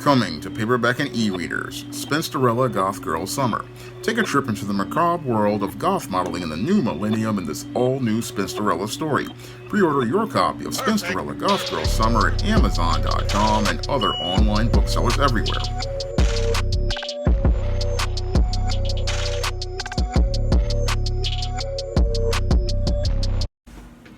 Coming to paperback and e-readers, Spinsterella Goth Girl Summer. Take a trip into the macabre world of goth modeling in the new millennium in this all-new Spinsterella story. Pre-order your copy of Spinsterella Goth Girl Summer at Amazon.com and other online booksellers everywhere.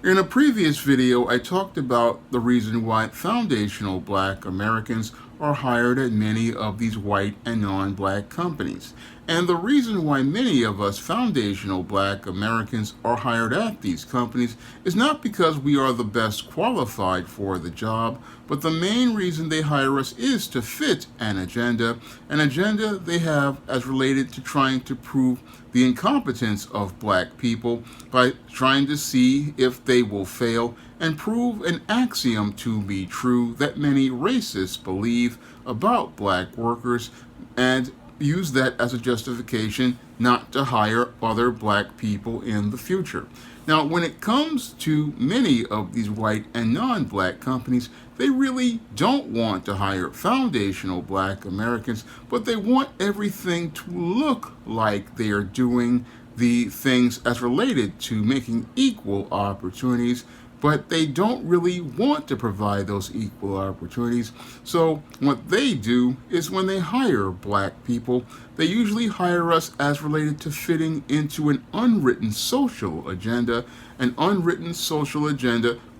In a previous video, I talked about the reason why foundational black Americans are hired at many of these white and non-black companies. And the reason why many of us foundational black Americans are hired at these companies is not because we are the best qualified for the job, but the main reason they hire us is to fit an agenda they have as related to trying to prove the incompetence of black people by trying to see if they will fail and prove an axiom to be true that many racists believe about black workers and use that as a justification not to hire other black people in the future. Now, when it comes to many of these white and non-black companies, they really don't want to hire foundational black Americans, but they want everything to look like they are doing the things as related to making equal opportunities, but they don't really want to provide those equal opportunities. So what they do is when they hire black people, they usually hire us as related to fitting into an unwritten social agenda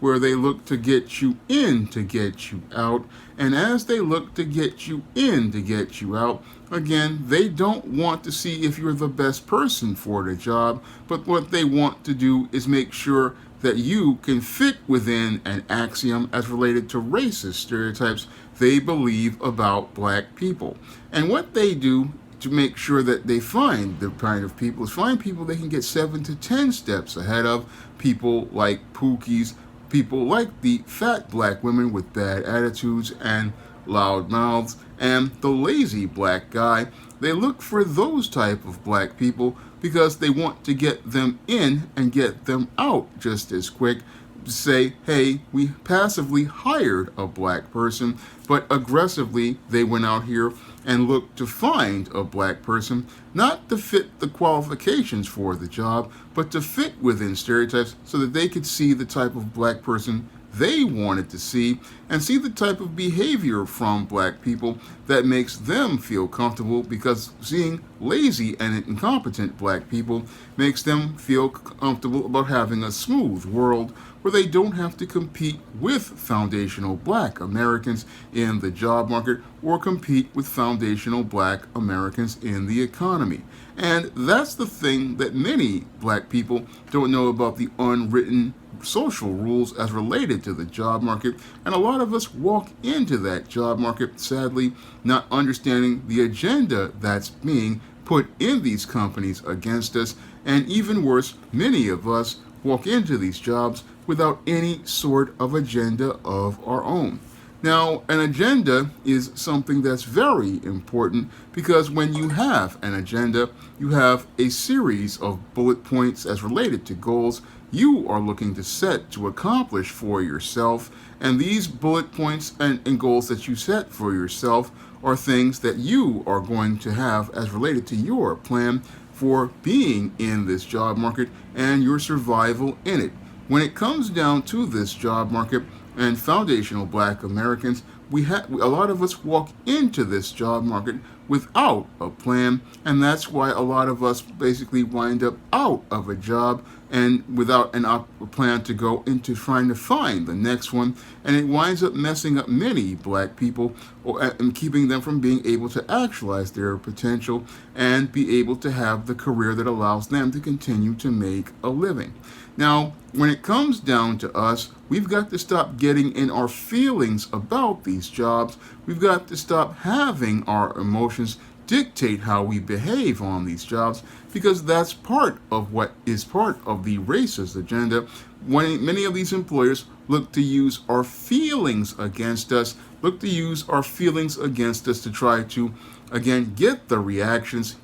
where they look to get you in to get you out. And as they look to get you in to get you out, again, they don't want to see if you're the best person for the job, but what they want to do is make sure that you can fit within an axiom as related to racist stereotypes they believe about black people. And what they do to make sure that they find the kind of people is find people they can get 7 to 10 steps ahead of, people like Pookies, people like the fat black women with bad attitudes and loud mouths, and the lazy black guy. They look for those type of black people because they want to get them in and get them out just as quick. Say, hey, we passively hired a black person, but aggressively they went out here and looked to find a black person, not to fit the qualifications for the job, but to fit within stereotypes so that they could see the type of black person they wanted to see and see the type of behavior from black people that makes them feel comfortable, because seeing lazy and incompetent black people makes them feel comfortable about having a smooth world where they don't have to compete with foundational black Americans in the job market or compete with foundational black Americans in the economy. And that's the thing that many black people don't know about the unwritten social rules as related to the job market, and a lot of us walk into that job market sadly not understanding the agenda that's being put in these companies against us, and even worse, many of us walk into these jobs without any sort of agenda of our own. Now, an agenda is something that's very important because when you have an agenda, you have a series of bullet points as related to goals you are looking to set to accomplish for yourself. And these bullet points and goals that you set for yourself are things that you are going to have as related to your plan for being in this job market and your survival in it. When it comes down to this job market and foundational black Americans, a lot of us walk into this job market without a plan, and that's why a lot of us basically wind up out of a job and without a plan to go into trying to find the next one, and it winds up messing up many black people and keeping them from being able to actualize their potential and be able to have the career that allows them to continue to make a living. Now, when it comes down to us, we've got to stop getting in our feelings about these jobs. We've got to stop having our emotions dictate how we behave on these jobs, because that's part of what is part of the racist agenda. When many of these employers look to use our feelings against us, to try to, again, get the reactions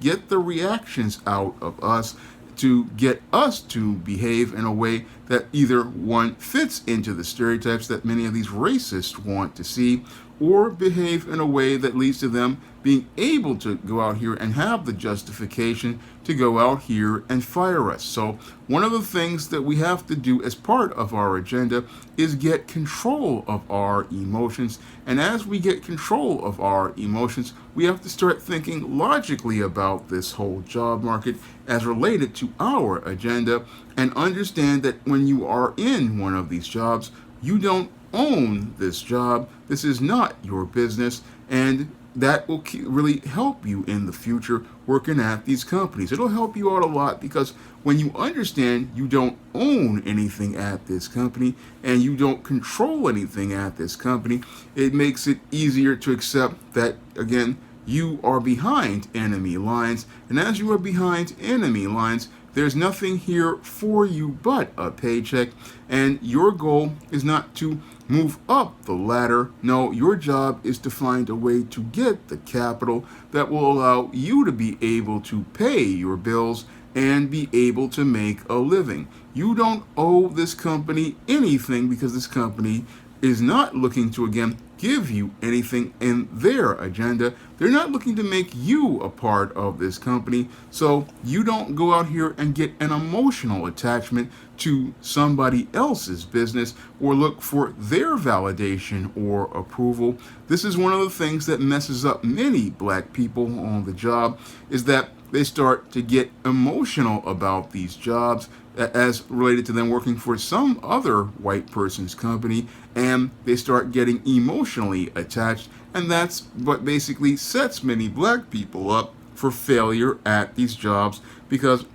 out of us, to get us to behave in a way that either one fits into the stereotypes that many of these racists want to see, or behave in a way that leads to them being able to go out here and have the justification to go out here and fire us. So one of the things that we have to do as part of our agenda is get control of our emotions. And as we get control of our emotions, we have to start thinking logically about this whole job market as related to our agenda, and understand that when you are in one of these jobs, you don't own this job. This is not your business, and that will really help you in the future working at these companies. It'll help you out a lot, because when you understand you don't own anything at this company and you don't control anything at this company, it makes it easier to accept that, again, you are behind enemy lines. And as you are behind enemy lines, there's nothing here for you but a paycheck, and your goal is not to move up the ladder. No, your job is to find a way to get the capital that will allow you to be able to pay your bills and be able to make a living. You don't owe this company anything, because this company is not looking to, again, give you anything in their agenda. They're not looking to make you a part of this company. So you don't go out here and get an emotional attachment to somebody else's business or look for their validation or approval. This is one of the things that messes up many black people on the job, is that they start to get emotional about these jobs as related to them working for some other white person's company, and they start getting emotionally attached, and that's what basically sets many black people up for failure at these jobs, because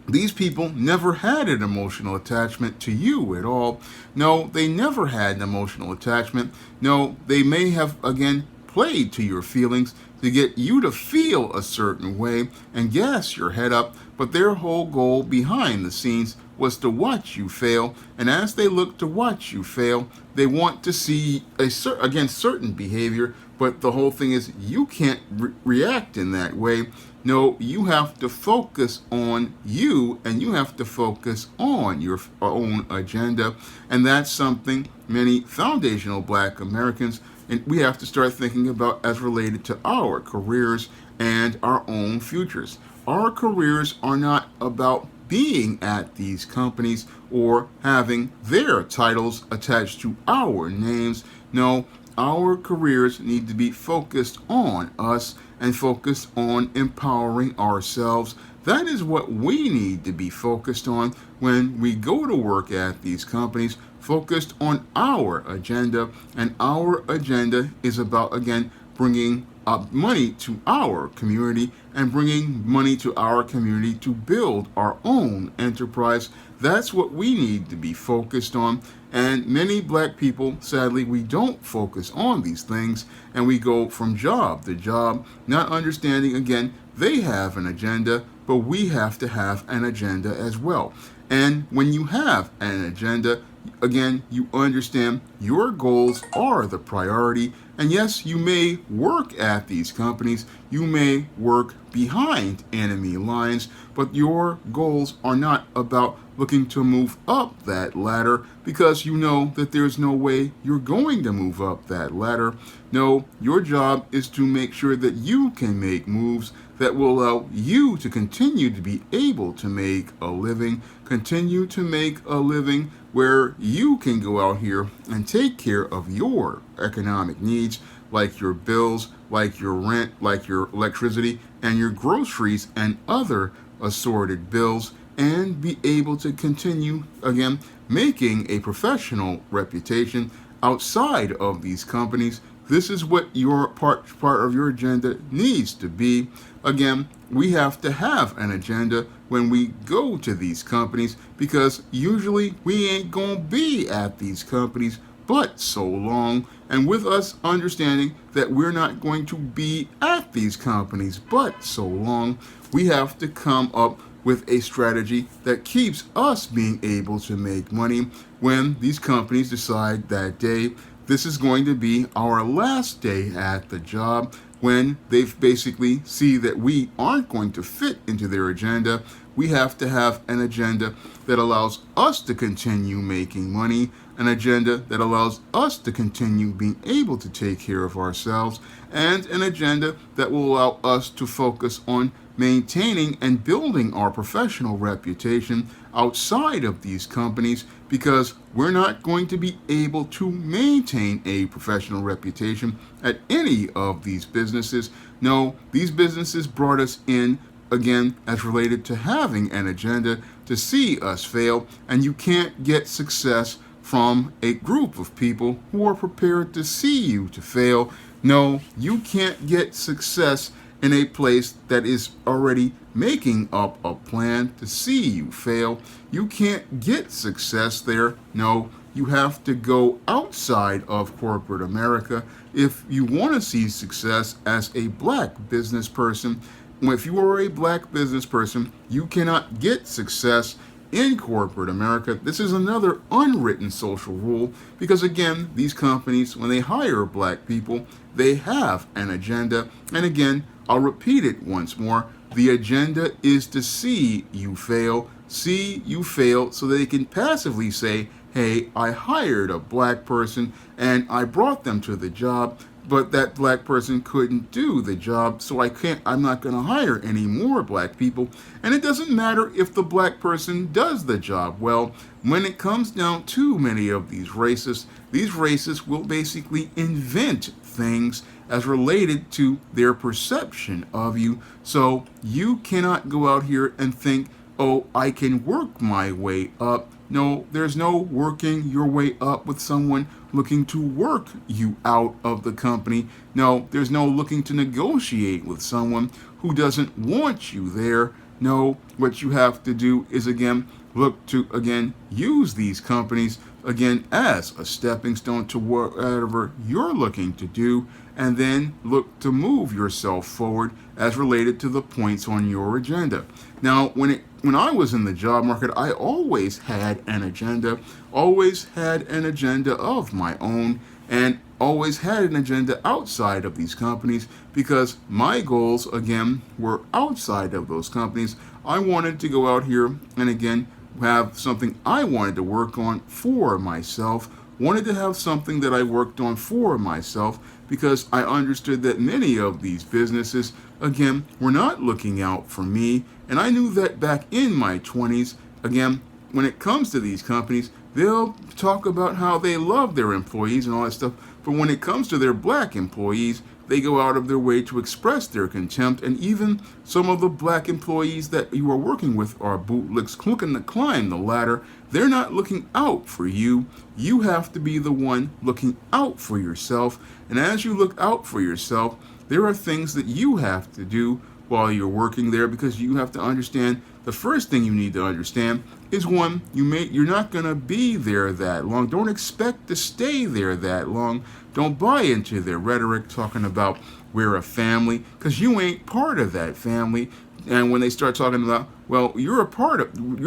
these people never had an emotional attachment to you at all. No, they never had an emotional attachment. No, they may have, again, played to your feelings to get you to feel a certain way and gas your head up, but their whole goal behind the scenes was to watch you fail. And as they look to watch you fail, they want to see certain behavior, but the whole thing is you can't react in that way. No, you have to focus on you, and you have to focus on your own agenda. And that's something many foundational black Americans, and we have to start thinking about as related to our careers and our own futures. Our careers are not about being at these companies or having their titles attached to our names. No, our careers need to be focused on us and focused on empowering ourselves. That is what we need to be focused on when we go to work at these companies, focused on our agenda. And our agenda is about, again, bringing money to our community and bringing money to our community to build our own enterprise. That's what we need to be focused on. And many black people, sadly, we don't focus on these things, and we go from job to job, not understanding, again, they have an agenda, but we have to have an agenda as well. And when you have an agenda, again, you understand your goals are the priority. And yes, you may work at these companies, you may work behind enemy lines, but your goals are not about looking to move up that ladder, because you know that there's no way you're going to move up that ladder. No, your job is to make sure that you can make moves that will allow you to continue to be able to make a living, continue to make a living where you can go out here and take care of your economic needs, like your bills, like your rent, like your electricity, and your groceries and other assorted bills, and be able to continue, again, making a professional reputation outside of these companies. This is what your part of your agenda needs to be. Again, we have to have an agenda when we go to these companies, because usually we ain't gonna be at these companies but so long. And with us understanding that we're not going to be at these companies but so long, we have to come up with a strategy that keeps us being able to make money when these companies decide that day this is going to be our last day at the job, when they basically see that we aren't going to fit into their agenda, we have to have an agenda that allows us to continue making money, an agenda that allows us to continue being able to take care of ourselves, and an agenda that will allow us to focus on maintaining and building our professional reputation outside of these companies, because we're not going to be able to maintain a professional reputation at any of these businesses. No, these businesses brought us in, again, as related to having an agenda to see us fail, and you can't get success from a group of people who are prepared to see you to fail. No, you can't get success in a place that is already making up a plan to see you fail. You can't get success there. No, you have to go outside of corporate America if you want to see success as a black business person. If you are a black business person, you cannot get success in corporate America. This is another unwritten social rule, because again, these companies, when they hire black people, they have an agenda. And again, I'll repeat it once more. The agenda is to see you fail so they can passively say, hey, I hired a black person and I brought them to the job, but that black person couldn't do the job, so I'm not going to hire any more black people. And it doesn't matter if the black person does the job well. When it comes down to many of these racists will basically invent things as related to their perception of you. So you cannot go out here and think, oh, I can work my way up. No, there's no working your way up with someone looking to work you out of the company. No, there's no looking to negotiate with someone who doesn't want you there. No, what you have to do is, again, look to, again, use these companies, again, as a stepping stone to whatever you're looking to do, and then look to move yourself forward as related to the points on your agenda. Now, when I was in the job market, I always had an agenda of my own, and always had an agenda outside of these companies, because my goals, again, were outside of those companies. I wanted to go out here and, again, have something I wanted to work on for myself, wanted to have something that I worked on for myself, because I understood that many of these businesses, again, were not looking out for me. And I knew that back in my 20s, again, when it comes to these companies, they'll talk about how they love their employees and all that stuff. But when it comes to their black employees, they go out of their way to express their contempt. And even some of the black employees that you are working with are bootlicks looking to climb the ladder. They're not looking out for you. You have to be the one looking out for yourself. And as you look out for yourself, there are things that you have to do while you're working there, because you have to understand, the first thing you need to understand is, one, you're not going to be there that long. Don't expect to stay there that long. Don't buy into their rhetoric talking about we're a family, because you ain't part of that family. And when they start talking about, well, you're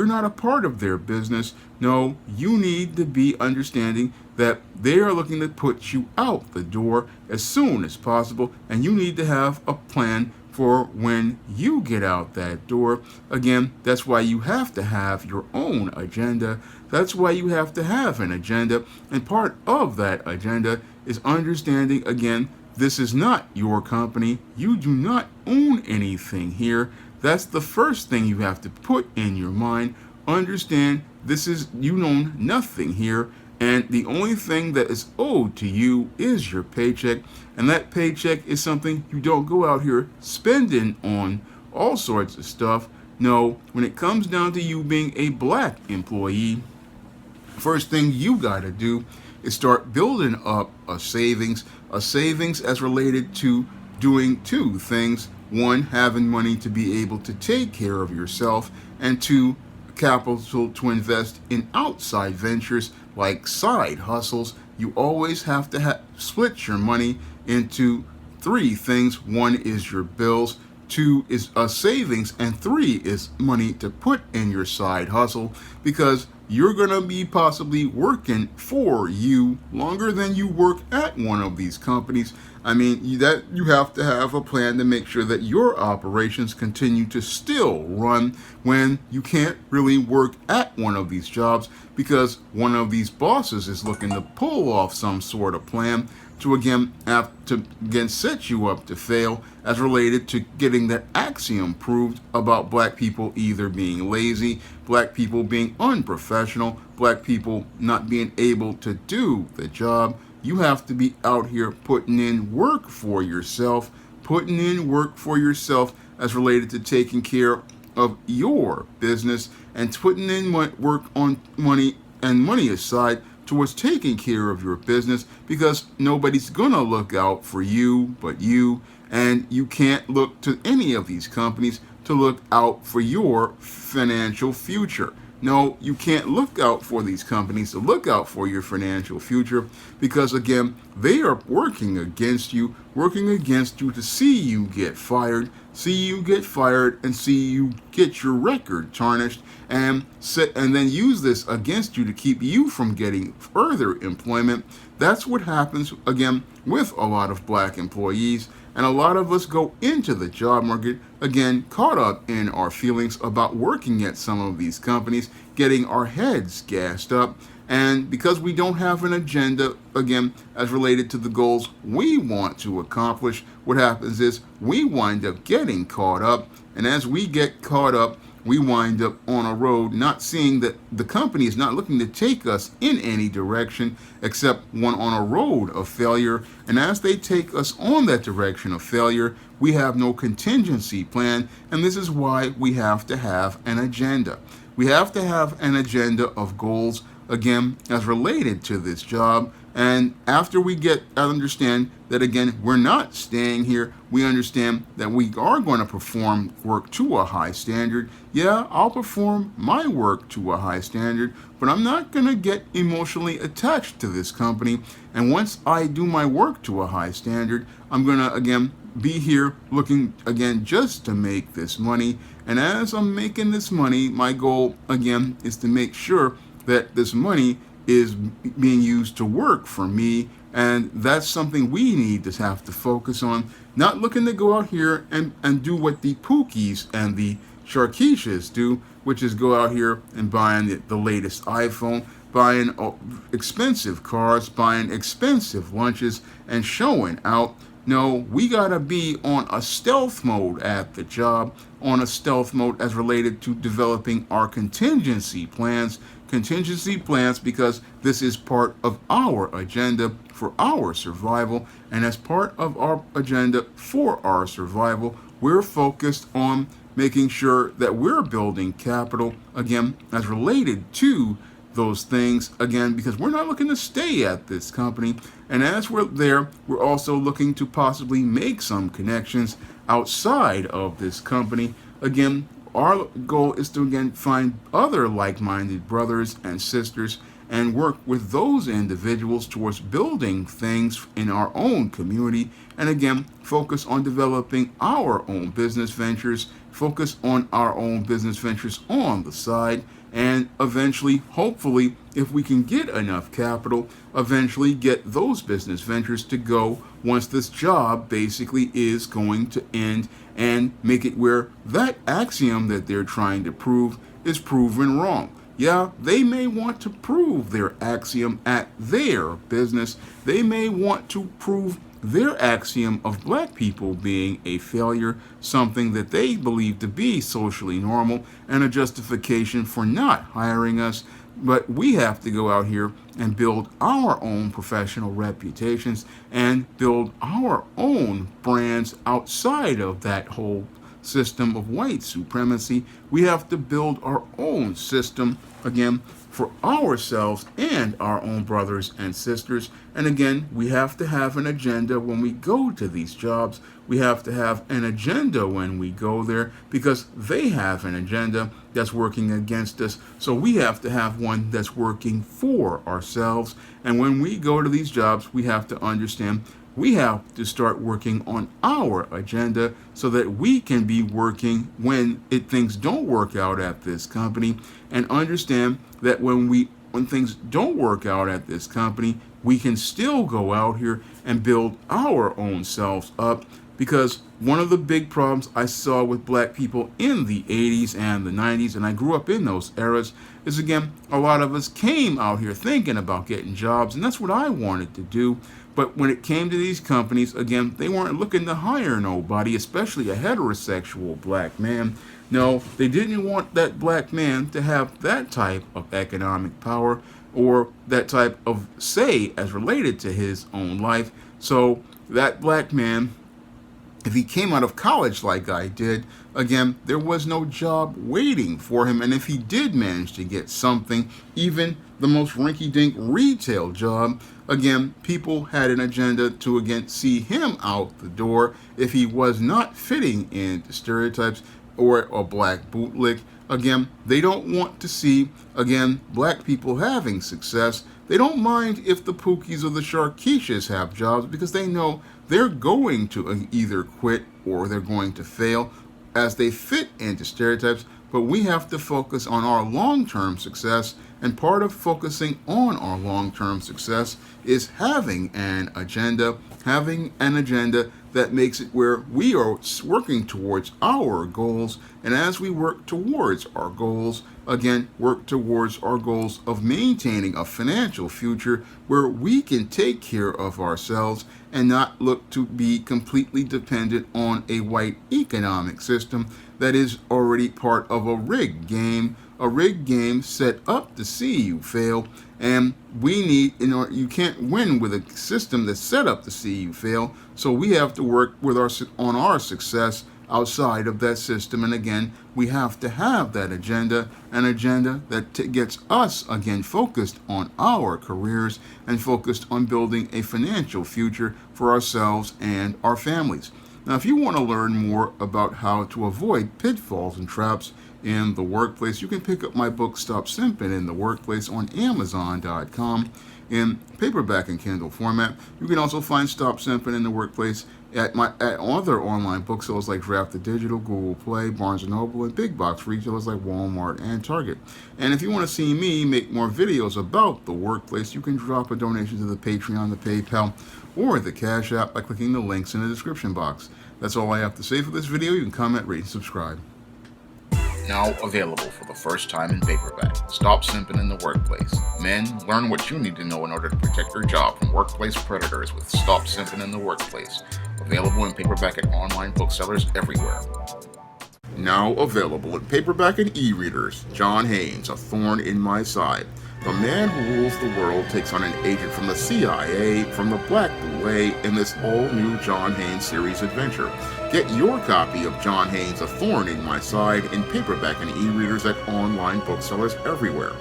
not a part of their business. No, you need to be understanding that they are looking to put you out the door as soon as possible, and you need to have a plan for when you get out that door. Again, that's why you have to have your own agenda. That's why you have to have an agenda. And part of that agenda is understanding, again, this is not your company. You do not own anything here. That's the first thing you have to put in your mind. Understand you own nothing here. And the only thing that is owed to you is your paycheck. And that paycheck is something you don't go out here spending on all sorts of stuff. No, when it comes down to you being a black employee, first thing you got to do is start building up a savings as related to doing two things. One, having money to be able to take care of yourself, and two, capital to invest in outside ventures like side hustles. You always have to split your money into three things. One is your bills, two is a savings, and three is money to put in your side hustle, because you're going to be possibly working for you longer than you work at one of these companies. I mean, that you have to have a plan to make sure that your operations continue to still run when you can't really work at one of these jobs because one of these bosses is looking to pull off some sort of plan to again set you up to fail as related to getting that axiom proved about black people either being lazy, black people being unprofessional, black people not being able to do the job. You have to be out here putting in work for yourself, as related to taking care of your business and putting in work on money aside towards taking care of your business because nobody's gonna look out for you but you, and you can't look to any of these companies to look out for your financial future. No, you can't look out for these companies to look out for your financial future because, again, they are working against you to see you get fired, and see you get your record tarnished, and then use this against you to keep you from getting further employment. That's what happens, again, with a lot of black employees. And a lot of us go into the job market, again, caught up in our feelings about working at some of these companies, getting our heads gassed up. And because we don't have an agenda, again, as related to the goals we want to accomplish, what happens is we wind up getting caught up. And as we get caught up, we wind up on a road not seeing that the company is not looking to take us in any direction except one on a road of failure. And as they take us on that direction of failure, we have no contingency plan. And this is why we have to have an agenda. We have to have an agenda of goals, again, as related to this job. And after we understand that, again, we're not staying here, we understand that we are going to perform work to a high standard. Yeah, I'll perform my work to a high standard, but I'm not going to get emotionally attached to this company. And once I do my work to a high standard, I'm going to, again, be here looking, again, just to make this money. And as I'm making this money, my goal, again, is to make sure that this money is being used to work for me, and that's something we need to have to focus on. Not looking to go out here and do what the Pookies and the Sharkeeshas do, which is go out here and buying the latest iPhone, buying expensive cars, buying expensive lunches, and showing out. No, we gotta be on a stealth mode at the job, on a stealth mode as related to developing our contingency plans because this is part of our agenda for our survival. And as part of our agenda for our survival, we're focused on making sure that we're building capital, again, as related to those things, again, because we're not looking to stay at this company. And as we're there, we're also looking to possibly make some connections outside of this company. Again, our goal is to, again, find other like-minded brothers and sisters and work with those individuals towards building things in our own community. And again, focus on developing our own business ventures, focus on our own business ventures on the side, and eventually, hopefully, if we can get enough capital, eventually get those business ventures to go once this job basically is going to end, and make it where that axiom that they're trying to prove is proven wrong. Yeah, they may want to prove their axiom at their business. They may want to prove their axiom of black people being a failure, something that they believe to be socially normal and a justification for not hiring us. But we have to go out here and build our own professional reputations and build our own brands outside of that whole system of white supremacy. We have to build our own system, again, for ourselves and our own brothers and sisters. And again, we have to have an agenda when we go to these jobs. We have to have an agenda when we go there because they have an agenda that's working against us. So we have to have one that's working for ourselves. And when we go to these jobs, we have to understand We have to start working on our agenda so that we can be working when things don't work out at this company, and understand that when things don't work out at this company, we can still go out here and build our own selves up. Because one of the big problems I saw with black people in the 80s and the 90s, and I grew up in those eras, is again, a lot of us came out here thinking about getting jobs, and that's what I wanted to do. But when it came to these companies, again, they weren't looking to hire nobody, especially a heterosexual black man. No, they didn't want that black man to have that type of economic power or that type of say as related to his own life. So that black man, if he came out of college like I did, again, there was no job waiting for him. And if he did manage to get something, even the most rinky-dink retail job, again, people had an agenda to, again, see him out the door if he was not fitting into stereotypes or a black bootlick. Again, they don't want to see, again, black people having success. They don't mind if the Pookies or the Sharkeeshas have jobs, because they know they're going to either quit or they're going to fail as they fit into stereotypes. But we have to focus on our long-term success, and part of focusing on our long-term success is having an agenda that makes it where we are working towards our goals. And as we work towards our goals, again, work towards our goals of maintaining a financial future where we can take care of ourselves and not look to be completely dependent on a white economic system that is already part of a rigged game set up to see you fail. And we need, you can't win with a system that's set up to see you fail. So we have to work on our success outside of that system. And again, we have to have that agenda, an agenda that gets us, again, focused on our careers and focused on building a financial future for ourselves and our families. Now, if you want to learn more about how to avoid pitfalls and traps in the workplace, you can pick up my book, Stop Simping in the Workplace, on Amazon.com in paperback and Kindle format. You can also find Stop Simping in the Workplace at other online booksellers like Draft the Digital, Google Play, Barnes & Noble, and big box retailers like Walmart and Target. And if you want to see me make more videos about the workplace, you can drop a donation to the Patreon, the PayPal, or the Cash App by clicking the links in the description box. That's all I have to say for this video. You can comment, rate, and subscribe. Now available for the first time in paperback. Stop Simping in the Workplace. Men, learn what you need to know in order to protect your job from workplace predators with Stop Simping in the Workplace. Available in paperback at online booksellers everywhere. Now available in paperback and e-readers. John Haynes, A Thorn in My Side. The man who rules the world takes on an agent from the CIA from the Black Way in this all-new John Haynes series adventure. Get your copy of John Haynes' A Thorn in My Side in paperback and e-readers at online booksellers everywhere.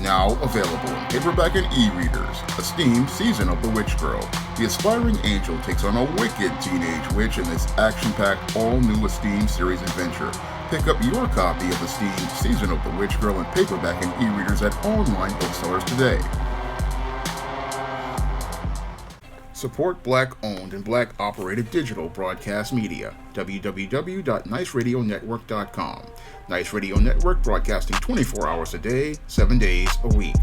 Now available in paperback and e-readers. Esteemed Season of the Witch Girl. The aspiring angel takes on a wicked teenage witch in this action-packed, all-new Esteemed series adventure. Pick up your copy of Esteemed Season of the Witch Girl in paperback and e-readers at online booksellers today. Support Black-owned and Black-operated digital broadcast media. www.niceradionetwork.com. Nice Radio Network, broadcasting 24 hours a day, 7 days a week.